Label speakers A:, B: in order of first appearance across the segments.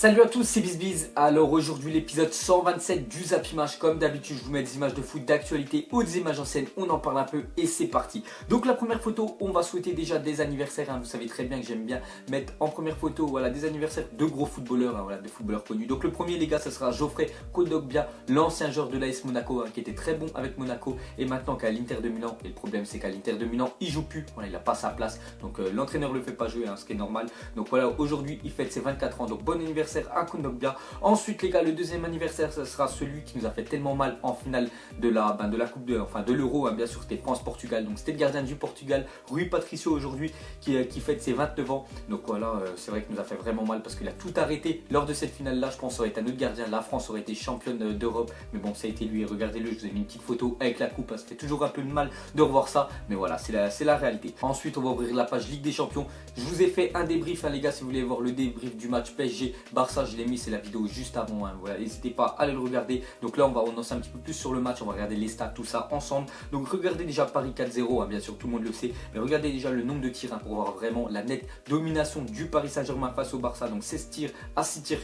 A: Salut à tous, c'est BizBiz. Alors aujourd'hui l'épisode 127 du Zap Image. Comme d'habitude je vous mets des images de foot, d'actualité ou des images en scène, on en parle un peu et c'est parti. Donc la première photo, on va souhaiter déjà des anniversaires, Vous savez très bien que j'aime bien mettre en première photo des anniversaires de gros footballeurs, de footballeurs connus. Donc le premier les gars, ce sera Geoffrey Kondogbia, l'ancien joueur de l'AS Monaco, qui était très bon avec Monaco et maintenant qu'à l'Inter de Milan. Et le problème c'est qu'à l'Inter de Milan il joue plus, il n'a pas sa place. Donc l'entraîneur le fait pas jouer, ce qui est normal. Donc voilà, aujourd'hui il fête ses 24 ans, donc bon anniversaire à Kondogbia. Ensuite les gars, le deuxième anniversaire, ce sera celui qui nous a fait tellement mal en finale de la coupe de l'Euro, bien sûr, c'était France-Portugal. Donc c'était le gardien du Portugal, Rui Patricio aujourd'hui, qui fête ses 29 ans. Donc voilà, c'est vrai qu'il nous a fait vraiment mal parce qu'il a tout arrêté lors de cette finale là. Je pense que ça aurait été un autre gardien, la France aurait été championne d'Europe, mais bon, ça a été lui. Et regardez-le, je vous ai mis une petite photo avec la coupe, ça fait toujours un peu de mal de revoir ça, mais voilà, c'est la réalité. Ensuite on va ouvrir la page Ligue des Champions. Je vous ai fait un débrief, les gars, si vous voulez voir le débrief du match PSG Barça, je l'ai mis, c'est la vidéo juste avant, voilà, n'hésitez pas à aller le regarder. Donc là on va annoncer un petit peu plus sur le match, on va regarder les stats, tout ça ensemble. Donc regardez déjà Paris 4-0, bien sûr tout le monde le sait, mais regardez déjà le nombre de tirs, pour voir vraiment la nette domination du Paris Saint-Germain face au Barça. Donc 16 tirs à 6 tirs,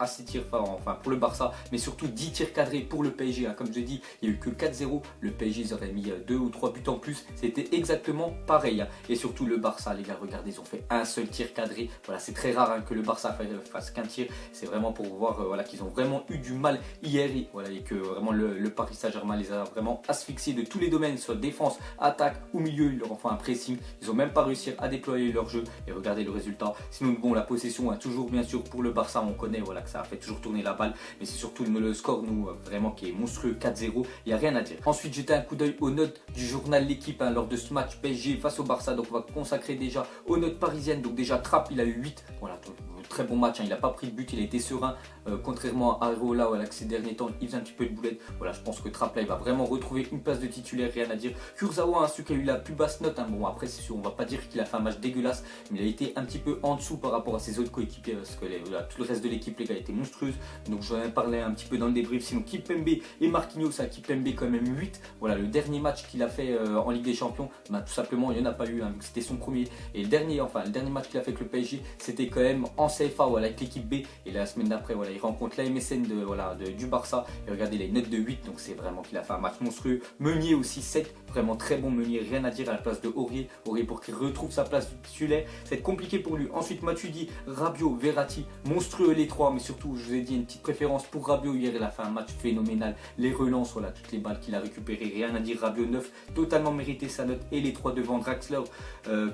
A: à 6 tirs pour le Barça, mais surtout 10 tirs cadrés pour le PSG, comme je dis, il n'y a eu que 4-0, le PSG ils auraient mis 2 ou 3 buts en plus, c'était exactement pareil, et surtout le Barça, les gars, regardez, ils ont fait un seul tir cadré. Voilà, c'est très rare que le Barça fasse qu'un tir. C'est vraiment pour voir qu'ils ont vraiment eu du mal hier, et que vraiment le Paris Saint-Germain les a vraiment asphyxiés de tous les domaines, soit défense, attaque ou milieu. Ils leur ont fait un pressing, ils n'ont même pas réussi à déployer leur jeu, et regardez le résultat. Sinon bon, la possession, toujours bien sûr pour le Barça, on connaît que ça a fait toujours tourner la balle, mais c'est surtout le score vraiment qui est monstrueux, 4-0, il n'y a rien à dire. Ensuite jetez un coup d'œil aux notes du journal L'équipe lors de ce match PSG face au Barça. Donc on va consacrer déjà aux notes parisiennes. Donc déjà Trapp, il a eu 8, voilà, très bon match, il n'a pas pris de but, il a été serein, contrairement à Areola, que ces derniers temps il faisait un petit peu de boulette. Voilà, je pense que Trapp là il va vraiment retrouver une place de titulaire, rien à dire. Kurzawa, celui qui a eu la plus basse note, bon après c'est sûr, on va pas dire qu'il a fait un match dégueulasse, mais il a été un petit peu en dessous par rapport à ses autres coéquipiers, parce que tout le reste de l'équipe, les gars, était monstrueuse. Donc j'en ai parlé un petit peu dans le débrief. Sinon Kimpembe et Marquinhos, Kimpembe quand même 8. Voilà, le dernier match qu'il a fait en Ligue des Champions, tout simplement il n'y en a pas eu, c'était son premier. Et le dernier match qu'il a fait avec le PSG, c'était quand même en CFA, avec l'équipe B. Et la semaine d'après, il rencontre la MSN du Barça. Et regardez les notes de 8, donc c'est vraiment qu'il a fait un match monstrueux. Meunier aussi 7, vraiment très bon Meunier, rien à dire à la place de Aurier. Aurier pour qu'il retrouve sa place titulaire, c'est compliqué pour lui. Ensuite Matuidi, Rabiot, Verratti, monstrueux les trois, mais surtout je vous ai dit une petite préférence pour Rabiot. Hier il a fait un match phénoménal, les relances, toutes les balles qu'il a récupérées, rien à dire. Rabiot 9, totalement mérité sa note. Et les trois devant, Draxler,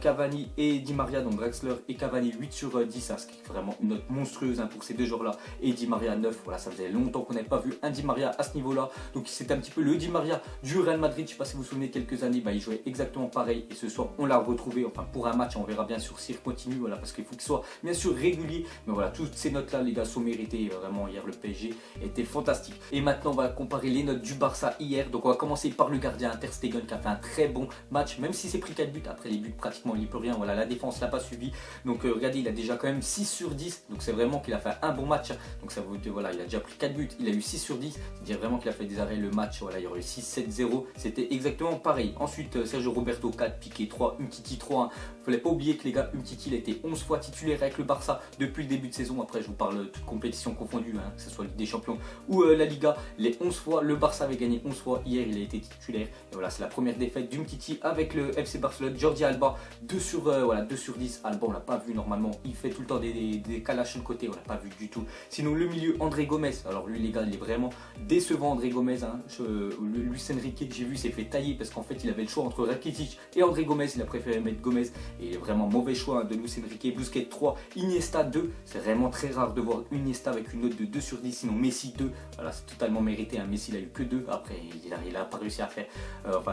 A: Cavani et Di Maria. Donc Draxler et Cavani 8 sur 10, ce qui est vraiment une note monstrueuse pour ces deux joueurs là. Et Di Maria 9, ça faisait longtemps qu'on n'avait pas vu un Di Maria à ce niveau là. Donc c'est un petit peu le Di Maria du Real Madrid. Je ne sais pas si vous vous souvenez, quelques années il jouait exactement pareil, et ce soir on l'a retrouvé pour un match. On verra bien sûr s'il continue, parce qu'il faut qu'il soit bien sûr régulier. Mais voilà, toutes ces notes là les gars sont méritées. Vraiment hier le PSG était fantastique. Et maintenant on va comparer les notes du Barça hier. Donc on va commencer par le gardien Ter Stegen, qui a fait un très bon match, même si c'est pris 4 buts. Après les buts pratiquement il n'y peut rien, la défense l'a pas suivi. Donc regardez, il a déjà quand même 6 sur 10, donc c'est vraiment qu'il a fait un bon match. Donc ça veut dire, il a déjà pris 4 buts, il a eu 6 sur 10, c'est-à-dire vraiment qu'il a fait des arrêts. Le match, il y aurait eu 6-7-0, c'était exactement pareil. Ensuite Sergio Roberto 4, Piqué 3, Umtiti 3. Il ne fallait pas oublier que les gars, Umtiti il a été 11 fois titulaire avec le Barça depuis le début de saison. Après je vous parle de toute compétition confondue, que ce soit Ligue des Champions ou la Liga. Les 11 fois, le Barça avait gagné 11 fois, hier il a été titulaire. Et voilà, c'est la première défaite d'Umtiti avec le FC Barcelone. Jordi Alba 2 sur 10. Alba on l'a pas vu normalement, il fait tout le temps des calaches sur le côté, on l'a pas vu du tout. Sinon le milieu, André Gomes, alors lui les gars il est vraiment décevant. André Gomes, Luis Enrique que j'ai vu s'est fait tailler parce qu'en fait il avait le choix entre Rakitic et André Gomes, il a préféré mettre Gomes, et il est vraiment mauvais choix de Luis Enrique. Busquets 3, Iniesta 2, c'est vraiment très rare de voir Iniesta avec une note de 2 sur 10. Sinon Messi 2, c'est totalement mérité, Messi il a eu que 2, après il a pas réussi à faire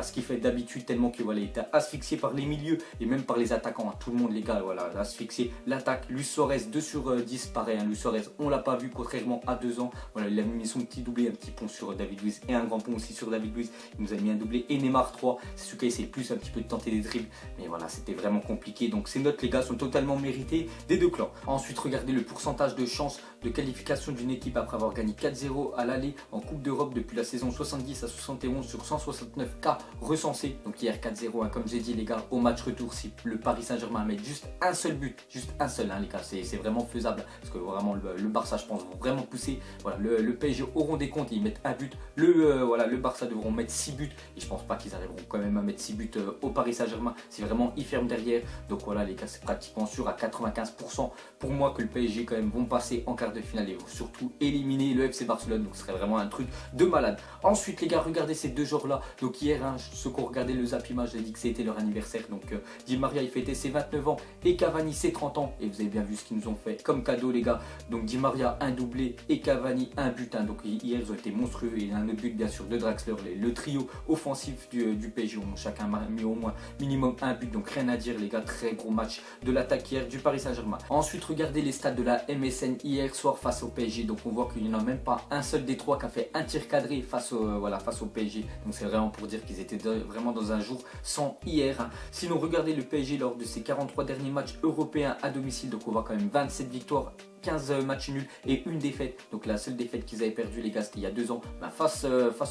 A: ce qu'il fait d'habitude, tellement qu'il il était asphyxié par les milieux et même par les attaquants, tout le monde les gars, asphyxié. L'attaque, Luis Suarez 2 sur 10, pareil, Luis Suarez on l'a pas vu, contrairement à 2 ans, il a mis son petit doublé, un petit pont sur David Luiz et un grand pont aussi sur David Luiz, il nous a mis un doublé. Et Neymar 3, c'est celui qui a essayé plus un petit peu de tenter des dribbles, mais c'était vraiment compliqué. Donc ces notes les gars sont totalement méritées des deux clans. Ensuite regardez le pourcentage de chance de qualification d'une équipe après avoir gagné 4-0 à l'aller en Coupe d'Europe depuis la saison 70 à 71 sur 169 cas recensés. Donc hier 4-0, comme j'ai dit les gars, au match retour, si le Paris Saint-Germain met juste un seul but, juste un seul les gars, c'est vraiment faisable parce que vraiment le Barça, je pense, vont vraiment pousser. Voilà, le PSG auront des comptes, ils mettent un but. Le Barça devront mettre 6 buts et je pense pas qu'ils arriveront quand même à mettre 6 buts au Paris Saint-Germain. C'est vraiment ils ferment derrière. Donc voilà les gars, c'est pratiquement sûr à 95% pour moi que le PSG quand même vont passer en quart de finale et vont surtout éliminer le FC Barcelone. Donc ce serait vraiment un truc de malade. Ensuite les gars, regardez ces deux joueurs là. Donc hier, ceux qui ont regardé le Zap Image, j'ai dit que c'était leur anniversaire. Donc Di Maria il fêtait ses 29 ans et Cavani ses 30 ans. Et vous avez bien vu ce qu'ils nous ont fait comme cadeau les gars. Donc Di Maria un doublé et Cavani un but. Donc hier ils ont été monstrueux et un autre but bien sûr de Draxler. Le trio offensif du PSG ont chacun mis au moins minimum un but. Donc rien à dire les gars, très gros match de l'attaque hier du Paris Saint-Germain. Ensuite regardez les stats de la MSN hier soir face au PSG. Donc on voit qu'il n'y en a même pas un seul des trois qui a fait un tir cadré face au PSG. Donc c'est vraiment pour dire qu'ils étaient vraiment dans un jour sans hier. Sinon regardez le PSG lors de ses 43 derniers matchs européens à domicile. Donc on voit quand même 27 victoires, 15 matchs nuls et une défaite. Donc la seule défaite qu'ils avaient perdue les gars, c'était il y a 2 ans face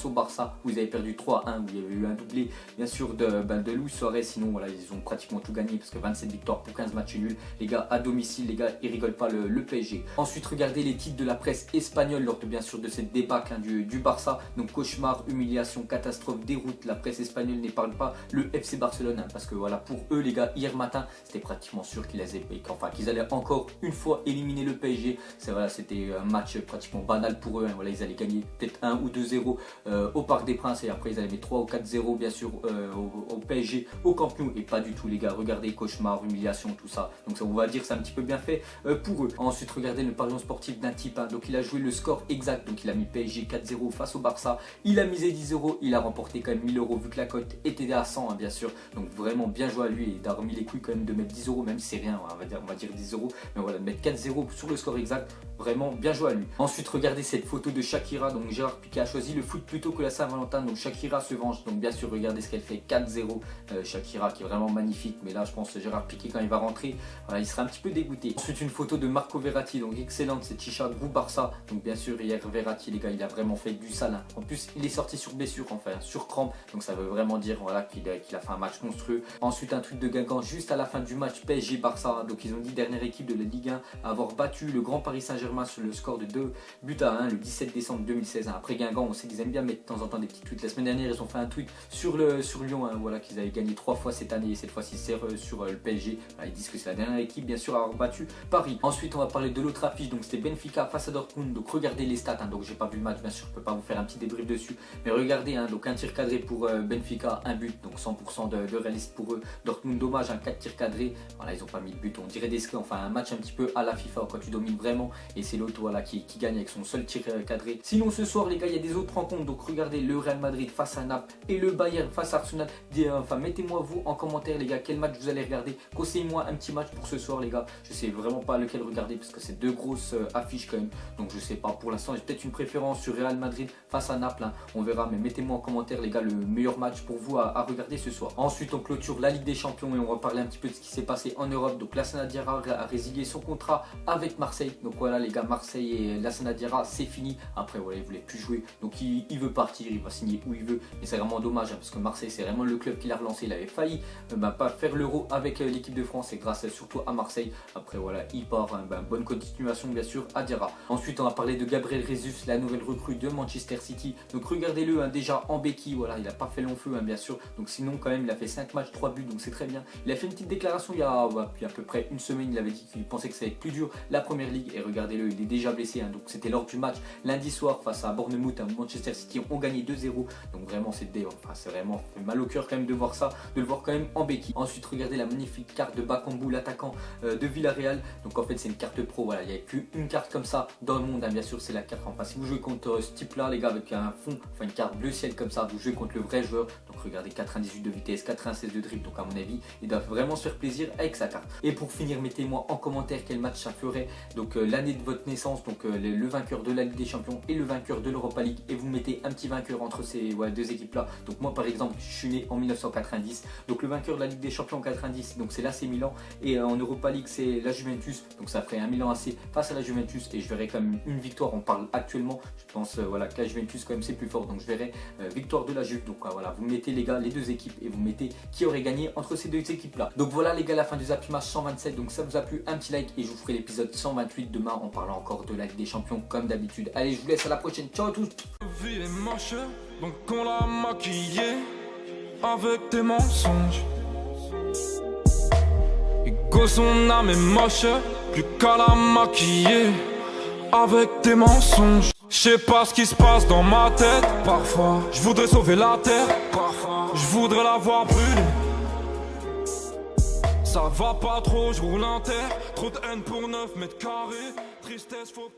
A: au Barça où ils avaient perdu 3-1, où il y avait eu un doublé bien sûr de Luis Suarez. Sinon voilà, ils ont pratiquement tout gagné parce que 27 victoires pour 15 matchs nuls les gars à domicile. Les gars ils rigolent pas le PSG. Ensuite regardez les titres de la presse espagnole lors de bien sûr de cette débâcle du Barça. Donc cauchemar, humiliation, catastrophe, déroute. La presse espagnole n'épargne pas le FC Barcelone parce que voilà, pour eux les gars, hier matin c'était pratiquement sûr qu'ils allaient encore une fois éliminer le PSG. C'était un match pratiquement banal pour eux. Voilà, ils allaient gagner peut-être 1 ou 2-0 au Parc des Princes et après ils allaient mettre 3 ou 4-0 bien sûr au PSG au Camp Nou. Et pas du tout les gars, regardez, cauchemar, humiliation, tout ça. Donc ça, on va dire c'est un petit peu bien fait pour eux. Ensuite regardez le parion sportif d'un type. Donc il a joué le score exact. Donc il a mis PSG 4-0 face au Barça. Il a misé 10 €. Il a remporté quand même 1000 € vu que la cote était à 100 bien sûr. Donc vraiment bien joué à lui et d'avoir mis les couilles quand même de mettre 10 €, même si c'est rien, on va dire 10 €. Mais voilà, de mettre 4-0 sur le score exact, vraiment bien joué à lui. Ensuite regardez cette photo de Shakira. Donc Gérard Piqué a choisi le foot plutôt que la Saint-Valentin. Donc Shakira se venge. Donc bien sûr regardez ce qu'elle fait, 4-0. Shakira qui est vraiment magnifique. Mais là je pense que Gérard Piqué quand il va rentrer, voilà, il sera un petit peu dégoûté. Ensuite une photo de Marco Verratti. Donc excellente cette t-shirt groupe Barça. Donc bien sûr hier Verratti les gars, il a vraiment fait du sale. En plus il est sorti sur blessure, enfin sur crampe. Donc ça veut vraiment dire voilà, qu'il a fait un match monstrueux. Ensuite un truc de Guingamp juste à la fin du match PSG Barça. Donc ils ont dit dernière équipe de la Ligue 1 à avoir battu le Grand Paris Saint-Germain sur le score de 2-1 le 17 décembre 2016. Après Guingamp, on sait qu'ils aiment bien mettre de temps en temps des petits tweets. La semaine dernière, ils ont fait un tweet sur Lyon, voilà, qu'ils avaient gagné 3 fois cette année et cette fois-ci c'est sur le PSG. Voilà, ils disent que c'est la dernière équipe bien sûr à avoir battu Paris. Ensuite, on va parler de l'autre affiche. Donc c'était Benfica face à Dortmund. Donc regardez les stats. Donc j'ai pas vu le match bien sûr, je peux pas vous faire un petit débrief dessus. Mais regardez, donc un tir cadré pour Benfica, un but, donc 100% de réalisme pour eux. Dortmund dommage, 4 tirs cadrés. Voilà, ils ont pas mis de but. On dirait un match un petit peu à la FIFA quand tu domines vraiment et c'est l'autre voilà, qui gagne avec son seul tir cadré. Sinon ce soir les gars, il y a des autres rencontres. Donc regardez le Real Madrid face à Naples et le Bayern face à Arsenal. Mettez-moi vous en commentaire les gars quel match vous allez regarder. Conseillez-moi un petit match pour ce soir les gars. Je sais vraiment pas lequel regarder parce que c'est deux grosses affiches quand même. Donc je sais pas, pour l'instant j'ai peut-être une préférence sur Real Madrid face à Naples. On verra, mais mettez-moi en commentaire les gars le meilleur match pour vous à regarder ce soir. Ensuite on clôture la Ligue des Champions et on va parler un petit peu de ce qui s'est passé en Europe. Donc Lassana Diarra a résilié son contrat avec Marseille. Donc voilà les gars, Marseille et Lassana Diarra c'est fini. Après voilà, il voulait plus jouer. Donc il veut partir, il va signer où il veut. Mais c'est vraiment dommage parce que Marseille c'est vraiment le club qui l'a relancé. Il avait failli pas faire l'Euro avec l'équipe de France et grâce surtout à Marseille. Après voilà, il part. Bonne continuation bien sûr à Diarra. Ensuite on va parler de Gabriel Jesus, la nouvelle recrue de Manchester City. Donc regardez-le déjà en béquille. Voilà, il n'a pas fait long feu bien sûr. Donc sinon quand même il a fait 5 matchs, 3 buts. Donc c'est très bien. Il a fait une petite déclaration il y a à peu près une semaine. Il avait dit qu'il pensait que ça allait être plus dur la première ligue. Et regardez-le, il est déjà blessé. Donc c'était lors du match lundi soir face à Bournemouth. Manchester City ont gagné 2-0. Donc vraiment c'est vraiment fait mal au cœur quand même de voir ça, de le voir quand même en béquille. Ensuite regardez la magnifique carte de Bakambu, l'attaquant de Villarreal. Donc en fait c'est une carte pro. Voilà, il n'y avait plus une carte comme ça dans le monde. Bien sûr c'est la carte. Enfin si vous jouez contre ce type là les gars avec un fond, une carte bleu ciel comme ça, vous jouez contre le vrai joueur. Donc regardez 98 de vitesse, 96 de dribble. Donc à mon avis il doit vraiment se faire plaisir avec sa carte. Et pour finir, mettez-moi en commentaire quel match ça ferait donc l'année de votre naissance, donc le vainqueur de la Ligue des Champions et le vainqueur de l'Europa League, et vous mettez un petit vainqueur entre ces deux équipes là. Donc moi par exemple je suis né en 1990, donc le vainqueur de la Ligue des Champions en 90, donc c'est l'AC Milan, et en Europa League c'est la Juventus, donc ça ferait un Milan AC face à la Juventus, et je verrai quand même une victoire. On parle actuellement, je pense voilà, que la Juventus quand même c'est plus fort, donc je verrai victoire de la Juve. Donc voilà, vous mettez les gars les deux équipes et vous mettez qui aurait gagné entre ces deux équipes là. Donc voilà les gars, la fin du Zappy Match 127, donc ça vous a plu, un petit like et je vous ferai l'épisode 128 demain en parlant encore de la Ligue des Champions comme d'habitude. Allez, je vous laisse, à la prochaine, ciao à tous.
B: La vie est moche, donc on l'a maquillée avec des mensonges. Et que son âme est moche, plus qu'à la maquiller avec des mensonges. Je sais pas ce qui se passe dans ma tête. Parfois, je voudrais sauver la terre. Parfois, je voudrais la voir brûler. Ça va pas trop, je roule un terre. Trop de haine pour 9 mètres carrés. Tristesse, faut pas.